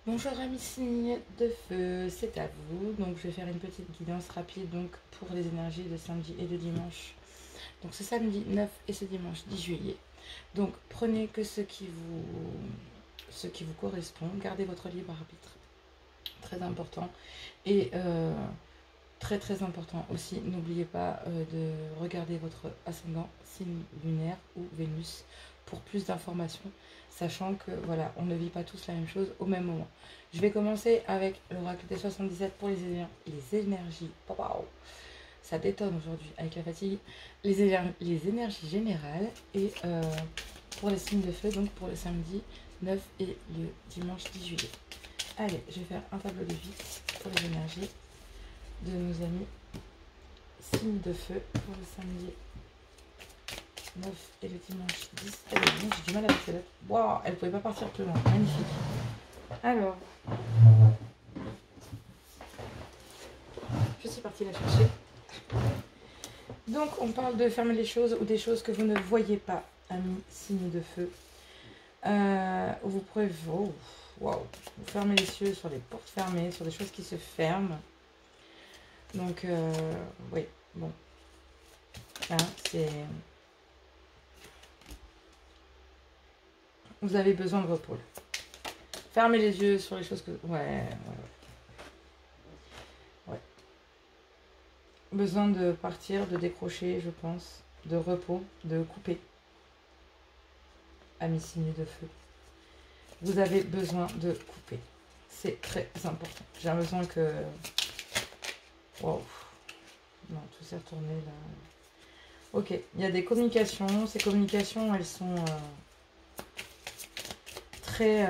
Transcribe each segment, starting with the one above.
Bonjour amis signes de feu, c'est à vous. Donc je vais faire une petite guidance rapide donc pour les énergies de samedi et de dimanche. Donc ce samedi 9 et ce dimanche 10 juillet. Donc prenez que ce qui vous correspond, gardez votre libre arbitre. Très important. Et très important aussi, n'oubliez pas de regarder votre ascendant, signe lunaire ou Vénus pour plus d'informations, sachant que voilà, on ne vit pas tous la même chose au même moment. Je vais commencer avec l'oracle des 77 pour les énergies. Wow, ça détonne aujourd'hui avec la fatigue. Les énergies générales et pour les signes de feu, donc pour le samedi 9 et le dimanche 10 juillet. Allez, je vais faire un tableau de vie pour les énergies de nos amis signes de feu pour le samedi 9 et le dimanche 10. Elle est bien, j'ai du mal avec cette lettre. Waouh, elle pouvait pas partir plus loin. Magnifique. Alors, je suis partie la chercher. Donc, on parle de fermer les choses ou des choses que vous ne voyez pas, amis signes de feu. Vous pouvez vous fermer les yeux sur les portes fermées, sur des choses qui se ferment. Donc, oui, bon. Hein, c'est... Vous avez besoin de repos. Fermez les yeux sur les choses que... Ouais. Besoin de partir, de décrocher, je pense. De repos, de couper. Amis signes de feu. Vous avez besoin de couper. C'est très important. J'ai besoin que... Wow. Non, tout s'est retourné là. Ok, il y a des communications. Ces communications, elles sont très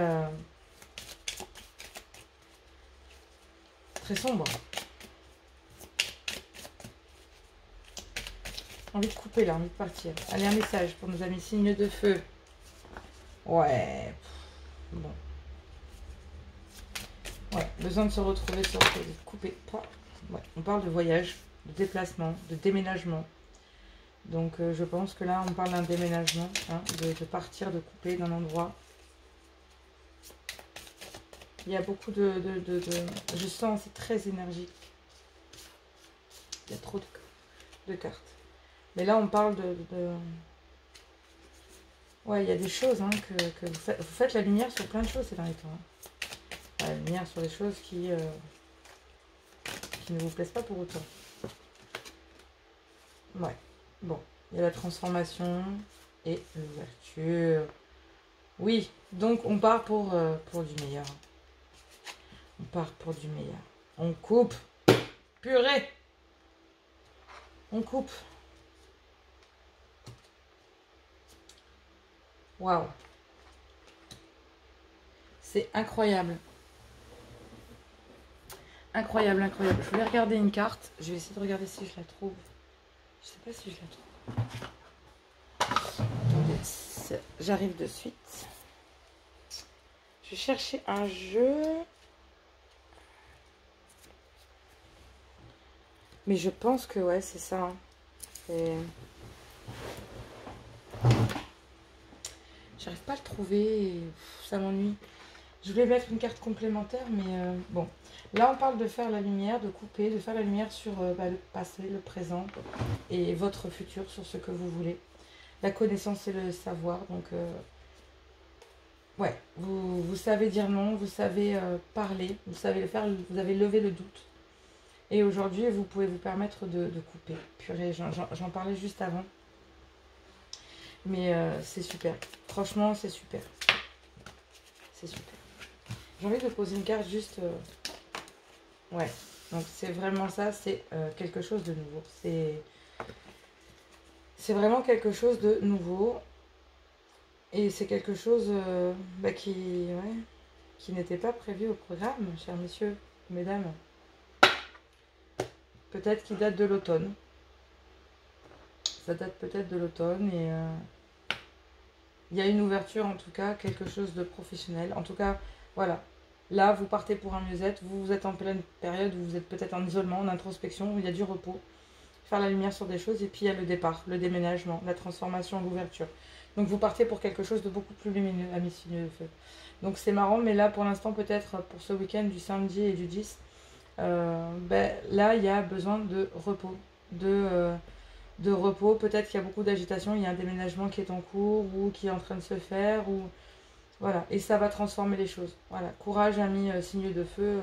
sombres. Envie de couper là, envie de partir. Allez, un message pour nos amis signes de feu. Ouais. Bon. Ouais, besoin de se retrouver, de couper. Ouais, on parle de voyage, de déplacement, de déménagement. Donc je pense que là, on parle d'un déménagement, hein, de partir, de couper d'un endroit. Il y a beaucoup je sens, c'est très énergique. Il y a trop de cartes. Mais là, on parle Ouais, il y a des choses hein, que vous faites la lumière sur plein de choses ces derniers temps. Hein. La lumière sur des choses qui ne vous plaisent pas pour autant. Ouais, bon. Il y a la transformation et l'ouverture. Oui, donc on part pour du meilleur. On part pour du meilleur. On coupe. Purée. On coupe. Waouh. C'est incroyable. Incroyable, incroyable. Je voulais regarder une carte. Je vais essayer de regarder si je la trouve. Je sais pas si je la trouve. Attendez, j'arrive de suite. Je vais chercher un jeu. Mais je pense que ouais, c'est ça. Hein. J'arrive pas à le trouver. Et ça m'ennuie. Je voulais mettre une carte complémentaire, mais bon. Là, on parle de faire la lumière, de couper, de faire la lumière sur le passé, le présent et votre futur, sur ce que vous voulez. La connaissance et le savoir. Donc, ouais, vous savez dire non, vous savez parler, vous savez le faire, vous avez levé le doute. Et aujourd'hui, vous pouvez vous permettre de couper. Purée, j'en parlais juste avant. Mais c'est super. Franchement, c'est super. C'est super. J'ai envie de poser une carte juste... Ouais, donc c'est vraiment ça, c'est quelque chose de nouveau. C'est vraiment quelque chose de nouveau. Et c'est quelque chose qui n'était pas prévu au programme, chers messieurs, mesdames. Peut-être qu'il date de l'automne. Ça date peut-être de l'automne et il y a une ouverture en tout cas, quelque chose de professionnel. En tout cas, voilà. Là, vous partez pour un mieux-être, vous êtes en pleine période où vous êtes peut-être en isolement, en introspection, où il y a du repos. Faire la lumière sur des choses et puis il y a le départ, le déménagement, la transformation, l'ouverture. Donc vous partez pour quelque chose de beaucoup plus lumineux, amis signes de feu. Donc c'est marrant, mais là pour l'instant peut-être pour ce week-end du samedi et du 10, là il y a besoin de repos, de repos. Peut-être qu'il y a beaucoup d'agitation, il y a un déménagement qui est en cours ou qui est en train de se faire, ou voilà, et ça va transformer les choses. Voilà, courage, ami signe de feu,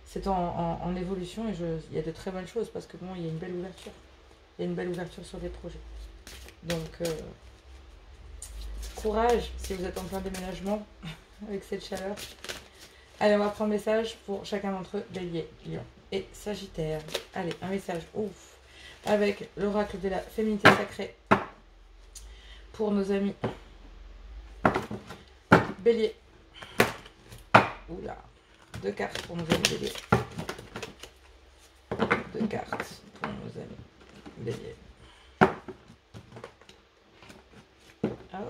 c'est en évolution et il y a de très bonnes choses parce que bon, il y a une belle ouverture. Il y a une belle ouverture sur des projets. Donc, courage si vous êtes en plein déménagement avec cette chaleur. Allez, on va prendre un message pour chacun d'entre eux, Bélier, Lion et Sagittaire. Allez, un message ouf avec l'oracle de la féminité sacrée pour nos amis Bélier. Oula, 2 cartes pour nos amis Bélier. 2 cartes pour nos amis Bélier.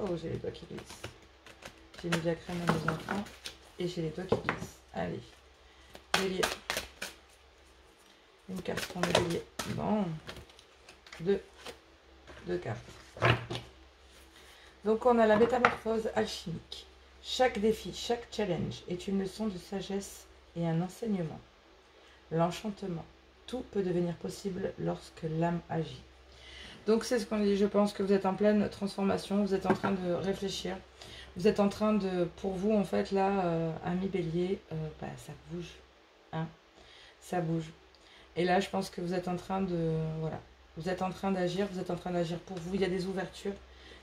Oh, j'ai les doigts qui glissent. J'ai mis de la crème à mes enfants et j'ai les doigts qui glissent. Allez, Bélier. Une carte pour mes béliers. Bon, deux cartes. Donc on a la métamorphose alchimique. Chaque défi, chaque challenge est une leçon de sagesse et un enseignement. L'enchantement. Tout peut devenir possible lorsque l'âme agit. Donc c'est ce qu'on dit, je pense que vous êtes en pleine transformation, vous êtes en train de réfléchir. Vous êtes en train de, pour vous en fait là, ami bélier, ça bouge. Hein, ça bouge. Et là je pense que vous êtes en train de, voilà, vous êtes en train d'agir, pour vous. Il y a des ouvertures,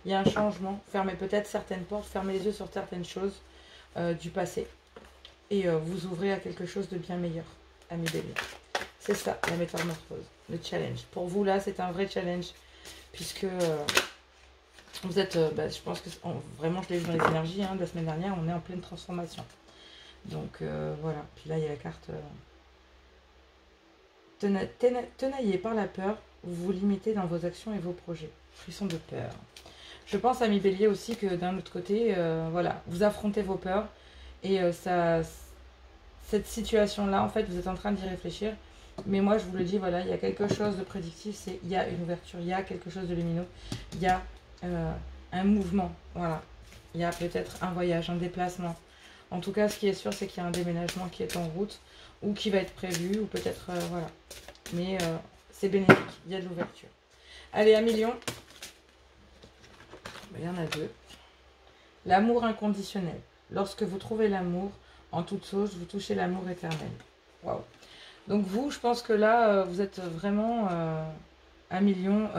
il y a un changement. Fermez peut-être certaines portes, fermez les yeux sur certaines choses du passé. Et vous ouvrez à quelque chose de bien meilleur, ami bélier. C'est ça, la métamorphose, le challenge. Pour vous là, c'est un vrai challenge. Puisque vous êtes, je pense que vraiment je l'ai vu dans les énergies de la semaine dernière, on est en pleine transformation. Donc voilà, puis là il y a la carte tenaillé par la peur, vous vous limitez dans vos actions et vos projets. Frisson de peur. Je pense à mi bélier aussi que d'un autre côté, voilà, vous affrontez vos peurs et cette situation là en fait vous êtes en train d'y réfléchir. Mais moi, je vous le dis, voilà, il y a quelque chose de prédictif, il y a une ouverture, il y a quelque chose de lumineux, il y a un mouvement, voilà. Il y a peut-être un voyage, un déplacement. En tout cas, ce qui est sûr, c'est qu'il y a un déménagement qui est en route ou qui va être prévu, ou peut-être, voilà. Mais c'est bénéfique, il y a de l'ouverture. Allez, 1 million. Il y en a 2. L'amour inconditionnel. Lorsque vous trouvez l'amour, en toute chose, vous touchez l'amour éternel. Waouh. Donc vous, je pense que là, vous êtes vraiment 1 million.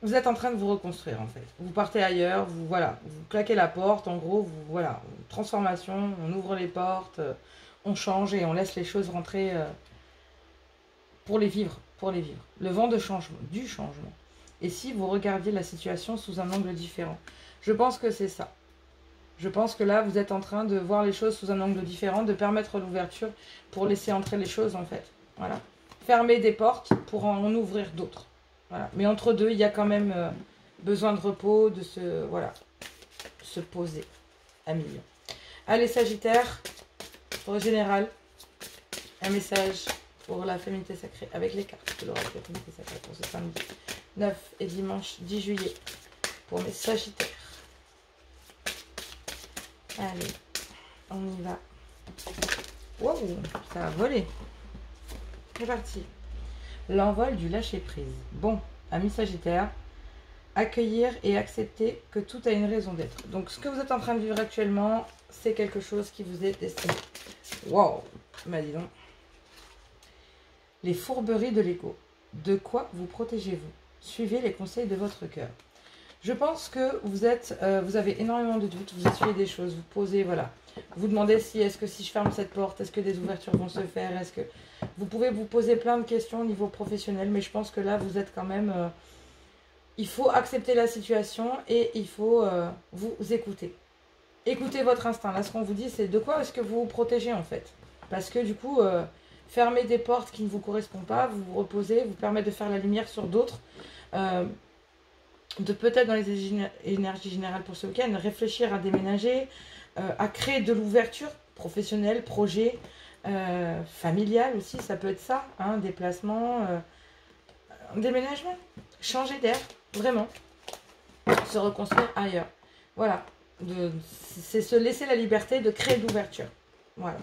Vous êtes en train de vous reconstruire en fait. Vous partez ailleurs, vous claquez la porte, en gros, transformation, on ouvre les portes, on change et on laisse les choses rentrer pour les vivre, Le vent de changement, du changement. Et si vous regardiez la situation sous un angle différent, je pense que c'est ça. Je pense que là, vous êtes en train de voir les choses sous un angle différent, de permettre l'ouverture pour laisser entrer les choses, en fait. Voilà. Fermer des portes pour en ouvrir d'autres. Voilà. Mais entre deux, il y a quand même besoin de repos, de se poser à milieu. Allez, Sagittaire, pour le général, un message pour la féminité sacrée, avec les cartes de l'oracle de la féminité sacrée pour ce samedi 9 et dimanche 10 juillet, pour mes Sagittaires. Allez, on y va. Wow, ça a volé. C'est parti. L'envol du lâcher-prise. Bon, amis Sagittaire, accueillir et accepter que tout a une raison d'être. Donc, ce que vous êtes en train de vivre actuellement, c'est quelque chose qui vous est destiné. Wow, bah dis donc. Les fourberies de l'ego. De quoi vous protégez-vous? Suivez les conseils de votre cœur. Je pense que vous avez énormément de doutes, vous essuyez des choses, vous posez, voilà. Vous demandez est-ce que si je ferme cette porte, est-ce que des ouvertures vont se faire? Est-ce que vous pouvez vous poser plein de questions au niveau professionnel, mais je pense que là, vous êtes quand même... il faut accepter la situation et il faut vous écouter. Écoutez votre instinct. Là, ce qu'on vous dit, c'est de quoi est-ce que vous vous protégez, en fait? Parce que du coup, fermer des portes qui ne vous correspondent pas, vous vous reposez, vous permet de faire la lumière sur d'autres. De peut-être dans les énergies générales pour ce week-end, réfléchir à déménager, à créer de l'ouverture professionnelle, projet, familial aussi, ça peut être ça, hein, déplacement, déménagement, changer d'air, vraiment. se reconstruire ailleurs. Voilà. C'est se laisser la liberté de créer de l'ouverture. Voilà.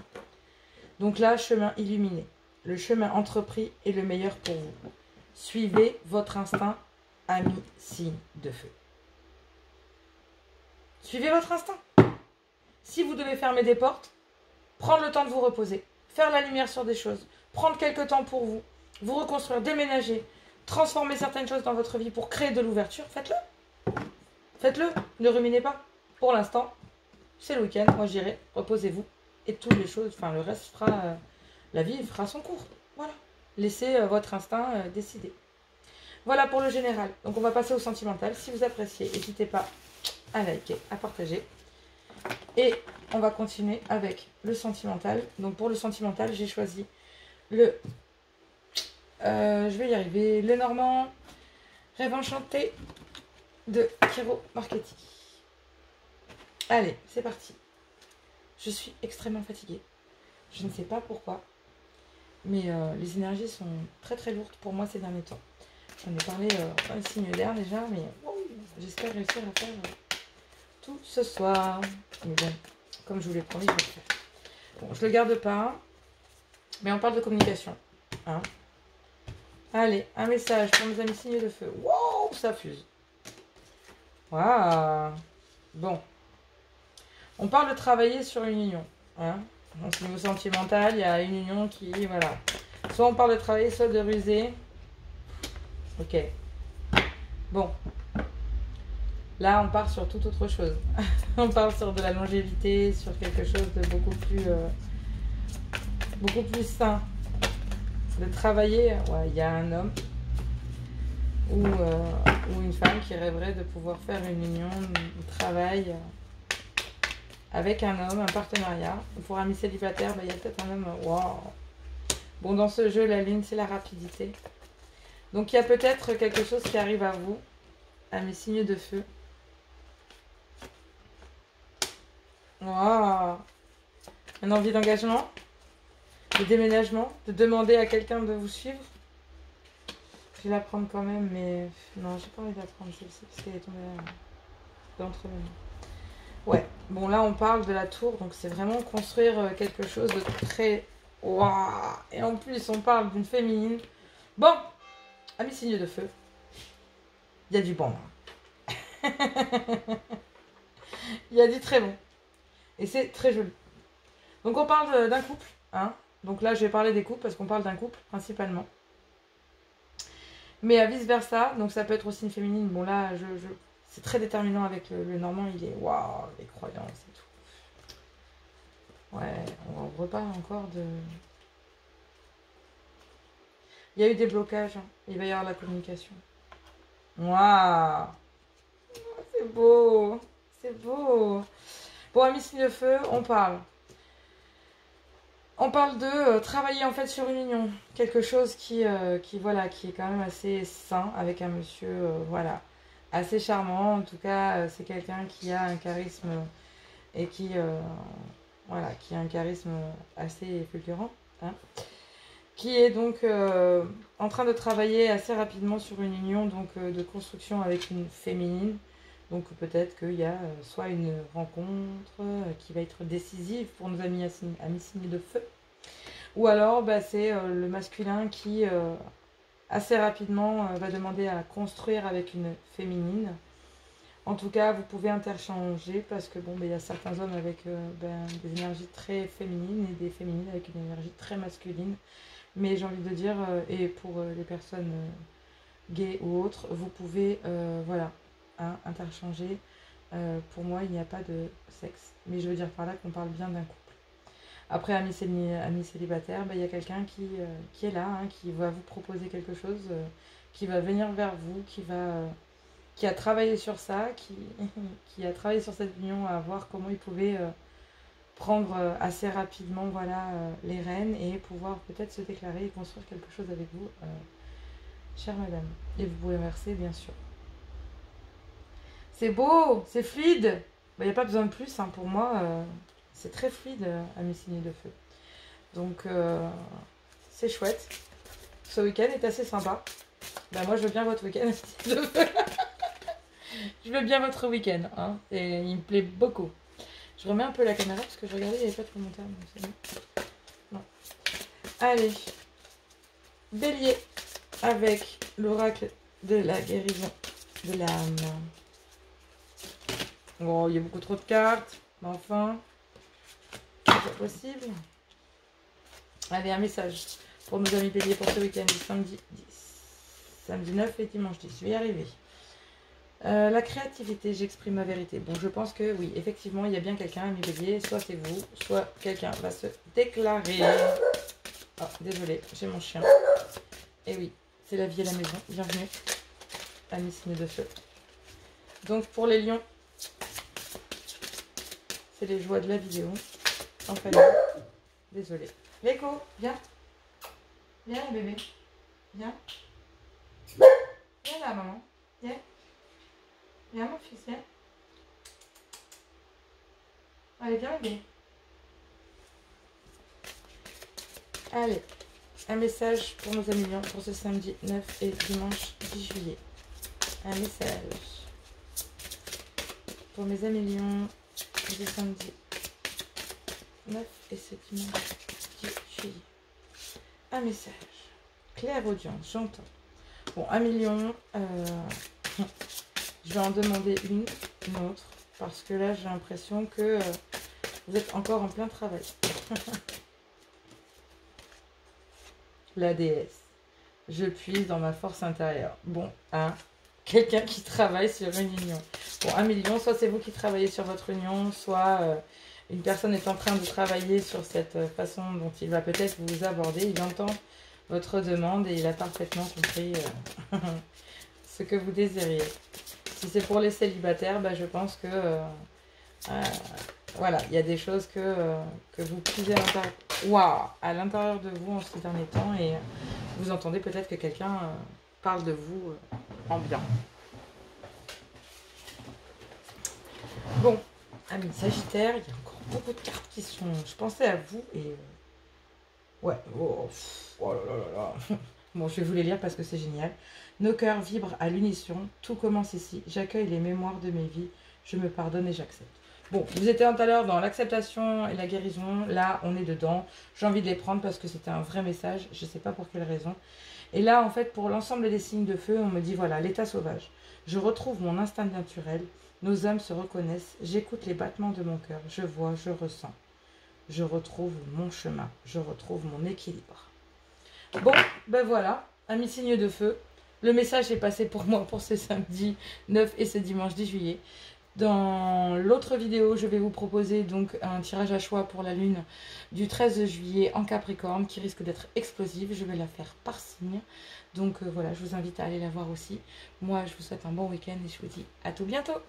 Donc là, chemin illuminé. Le chemin entrepris est le meilleur pour vous. Suivez votre instinct, ami signe de feu. Suivez votre instinct. Si vous devez fermer des portes, prendre le temps de vous reposer, faire la lumière sur des choses, prendre quelques temps pour vous, vous reconstruire, déménager, transformer certaines choses dans votre vie pour créer de l'ouverture, faites-le. Faites-le, ne ruminez pas. Pour l'instant, c'est le week-end, moi j'irai, reposez-vous. Et toutes les choses, enfin le reste fera, la vie fera son cours. Voilà. Laissez votre instinct décider. Voilà pour le général. Donc on va passer au sentimental. Si vous appréciez, n'hésitez pas à liker, à partager. Et on va continuer avec le sentimental. Donc pour le sentimental, j'ai choisi le... je vais y arriver. Le Normand, Rêve enchanté de Kiro Marchetti. Allez, c'est parti. Je suis extrêmement fatiguée. Je ne sais pas pourquoi. Mais les énergies sont très très lourdes pour moi ces derniers temps. J'en ai parlé un signe d'air déjà, mais j'espère réussir à faire tout ce soir. Mais bon, comme je vous l'ai promis, je vais le faire. Bon, je le garde pas. Mais on parle de communication. Hein. Allez, un message pour mes amis signes de feu. Wow, ça fuse. Waouh. Bon. On parle de travailler sur une union. Hein. Donc, au niveau sentimental, il y a une union qui, voilà. Soit on parle de travailler, soit de ruser. Ok. Bon. Là, on part sur toute autre chose. On part sur de la longévité, sur quelque chose de beaucoup plus sain. De travailler, ouais, il y a un homme ou une femme qui rêverait de pouvoir faire une union de travail avec un homme, un partenariat. Pour amis célibataires, il y a peut-être un homme. Wow. Bon, dans ce jeu, la lune, c'est la rapidité. Donc, il y a peut-être quelque chose qui arrive à vous, à mes signes de feu. Wow. Une envie d'engagement, de déménagement, de demander à quelqu'un de vous suivre. Je vais la prendre quand même, mais non, j'ai pas envie de la prendre celle-ci parce qu'elle est tombée d'entre les mains. Ouais, bon là on parle de la tour, donc c'est vraiment construire quelque chose de très... Waouh. Et en plus on parle d'une féminine. Bon, amis signes de feu, il y a du bon là. Il y a du très bon. Et c'est très joli. Donc on parle d'un couple, hein. Donc là je vais parler des couples parce qu'on parle d'un couple principalement. Mais à vice versa, donc ça peut être aussi une féminine. Bon là, c'est très déterminant avec le Normand, il est waouh, les croyances et tout. Ouais, on reparle encore de... Il y a eu des blocages, hein. Il va y avoir la communication. Waouh, c'est beau, c'est beau. Bon, amis signes de feu, on parle. On parle de travailler en fait sur une union. Quelque chose voilà, qui est quand même assez sain avec un monsieur, voilà, assez charmant. En tout cas, c'est quelqu'un qui a un charisme et voilà, qui a un charisme assez fulgurant. Hein, qui est donc en train de travailler assez rapidement sur une union donc, de construction avec une féminine. Donc peut-être qu'il y a soit une rencontre qui va être décisive pour nos amis signes de feu. Ou alors bah, c'est le masculin qui assez rapidement va demander à construire avec une féminine. En tout cas, vous pouvez interchanger parce que bon, bah, y a certains hommes avec des énergies très féminines et des féminines avec une énergie très masculine. Mais j'ai envie de dire, et pour les personnes gays ou autres, vous pouvez voilà, hein, interchanger. Pour moi, il n'y a pas de sexe. Mais je veux dire par là qu'on parle bien d'un couple. Après, amis célibataires, il y a quelqu'un qui est là, hein, qui va vous proposer quelque chose, qui va venir vers vous, qui a travaillé sur ça, qui a travaillé sur cette union, à voir comment il pouvait prendre assez rapidement voilà, les rênes et pouvoir peut-être se déclarer et construire quelque chose avec vous, chère madame. Et vous pouvez verser, bien sûr. C'est beau, c'est fluide. Il n'y a pas besoin de plus, hein, pour moi. C'est très fluide, amis signes de feu. Donc, c'est chouette. Ce week-end est assez sympa. Ben, moi, je veux bien votre week-end, signes de feu. Je veux bien votre week-end, hein, et il me plaît beaucoup. Je remets un peu la caméra parce que je regardais, il n'y avait pas de commentaires. Donc c'est bon. Non. Allez, Bélier, avec l'oracle de la guérison de l'âme. Oh, il y a beaucoup trop de cartes, mais enfin, c'est pas possible. Allez, un message pour nos amis Bélier pour ce week-end du samedi 10. Samedi 9 et dimanche 10, je vais y arriver. La créativité, j'exprime ma vérité. Bon, je pense que oui, effectivement, il y a bien quelqu'un, ami Bélier, soit c'est vous, soit quelqu'un va se déclarer. Oh, désolé, j'ai mon chien. Et oui, c'est la vie à la maison. Bienvenue, ami signe de feu. Donc, pour les lions, c'est les joies de la vidéo. En famille. Désolé. Léco, viens. Viens, bébé. Viens. Viens là, maman. Viens. Viens, mon fils, viens. Allez, viens, bébé. Allez, un message pour nos amis lions pour ce samedi 9 et dimanche 10 juillet. Un message pour mes amis lions ce samedi 9 et ce dimanche 10 juillet. Un message. Claire audience, j'entends. Bon, un million, je vais en demander une autre, parce que là, j'ai l'impression que vous êtes encore en plein travail. La déesse. Je puise dans ma force intérieure. Bon, hein, quelqu'un qui travaille sur une union. Bon, un million, soit c'est vous qui travaillez sur votre union, soit une personne est en train de travailler sur cette façon dont il va peut-être vous aborder. Il entend votre demande et il a parfaitement compris ce que vous désiriez. Si c'est pour les célibataires, bah, je pense que voilà, il y a des choses que vous puisez à l'intérieur de vous en ces derniers temps et vous entendez peut-être que quelqu'un parle de vous en bien. Bon, amis Sagittaire, il y a encore beaucoup de cartes qui sont... Je pensais à vous et... ouais, oh là là là là. Bon, je vais vous les lire parce que c'est génial. Nos cœurs vibrent à l'unisson, tout commence ici. J'accueille les mémoires de mes vies, je me pardonne et j'accepte. Bon, vous étiez tout à l'heure dans l'acceptation et la guérison. Là, on est dedans. J'ai envie de les prendre parce que c'était un vrai message. Je ne sais pas pour quelle raison. Et là, en fait, pour l'ensemble des signes de feu, on me dit, voilà, l'état sauvage. Je retrouve mon instinct naturel. Nos âmes se reconnaissent. J'écoute les battements de mon cœur. Je vois, je ressens. Je retrouve mon chemin. Je retrouve mon équilibre. Bon, ben voilà, amis signes de feu. Le message est passé pour moi pour ce samedi 9 et ce dimanche 10 juillet. Dans l'autre vidéo, je vais vous proposer donc un tirage à choix pour la lune du 13 juillet en Capricorne qui risque d'être explosive. Je vais la faire par signe. Donc voilà, je vous invite à aller la voir aussi. Moi, je vous souhaite un bon week-end et je vous dis à tout bientôt.